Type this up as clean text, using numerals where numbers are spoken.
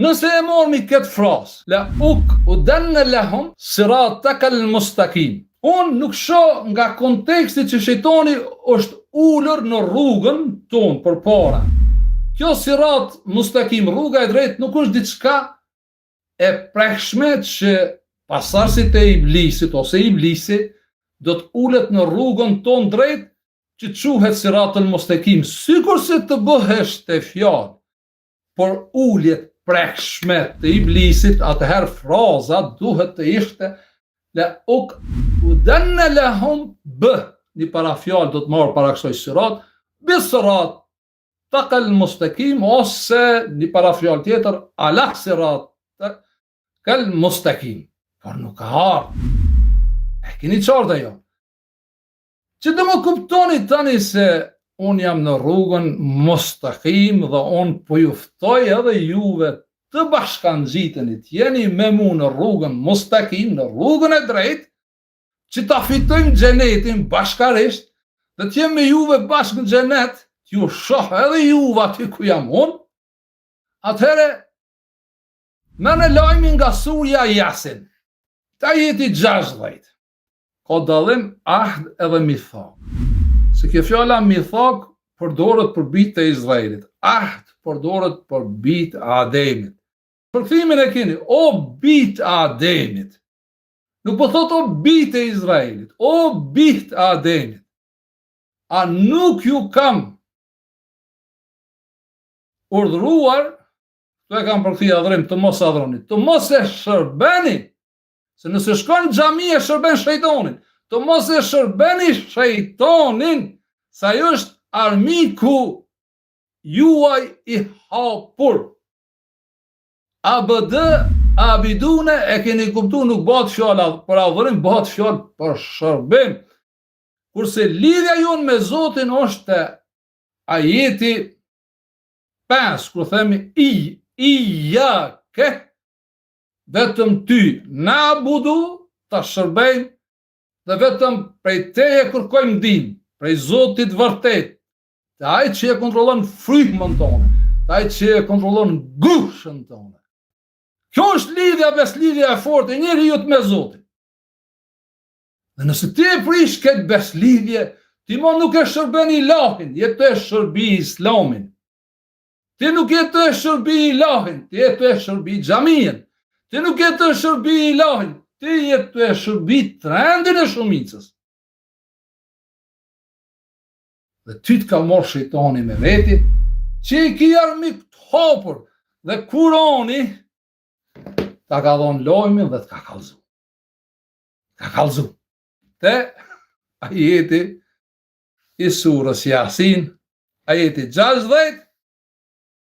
Nëse e mormi këtë frasë, la uq'udanna lahum siratakal mustaqim. Unë nuk shoh nga konteksti që shejtani është ulur në rrugën tonë përpara. Kjo sirat mustaqim, rruga e drejtë, nuk është diçka e prekshme që pasardhësit e iblisit ose iblisi do të ulet në rrugën tonë drejt që quhet siratul mustaqim, sikur se të bëheshte fjalë, por uljet prekshme të iblisit, atëherë fraza duhet të ishte la uq'udanna lahum një para fjalë do të marrë para kësaj sirat, bisirat takal mustaqim, ose një para fjalë tjetër ala sirat kal mustaqim. Por nuk ka ardhur. E keni qartë ajo. Që të më kuptoni tani se unë jam në rrugën mustaqim dhe unë po ju ftoj edhe juve të bashkangjiteni, jeni me mu në rrugën mustaqim, në rrugën e drejtë, që ta fitojmë xhenetin bashkarisht, dhe të jem me juve bashkë në xhenet, ju shoh edhe juve aty ku jam unë, atëhere me në lajmi nga surja Yasin, ta jeti 16, ka dallim ahd edhe mithak. Se kjo fjala mithak përdoret për bijtë e Izraelit, ahd përdoret për bijtë e Ademit. Përkthimin e keni, o bijtë e Ademit. Nuk po thot o bijtë e Izraelit, o bijtë e Ademit. A nuk ju kam urdhëruar, këtu e kam përkthyer adhurim, të mos adhuroni, të mos e shërbeni, se nëse shkon në xhami e shërben shejtanin, të mos e shërbeni shejtanin, sa ajo është armiku juaj i hapur. Abd abidune e keni kuptu, nuk bëhet fjala për adhurim, bëhet fjalë për shërbim. Kurse lidhja jonë me Zotin është ajeti 5, kur themi iyake, vetëm ty na budu, ta shërbejmë, dhe vetëm prej teje kërkojmë ndihmë, prej Zotit vërtet, të ai që e kontrollon frymën tonë, të ai që e kontrollon gushën tonë. Kjo është lidhja, beslidhja e fortë e njeriut me Zotin. Dhe nëse ti e prish këtë beslidhje, ti mo nuk e shërben Ilahin, jetë e shërbi Islamin. Ti nuk jetë e shërbi Ilahin, ti jetë e shërbi xhamien. Ti nuk jetë e shërbi Ilahin, ti jetë e shërbi trendin e shumicës. Dhe ty të ka morë shejtani me veti, që i ki armik të hapur, dhe Kurani ta ka dhonë lojmin dhe të ka kallëzu. Ka kallëzu. Te ajeti i surës Yasin, ajeti 16,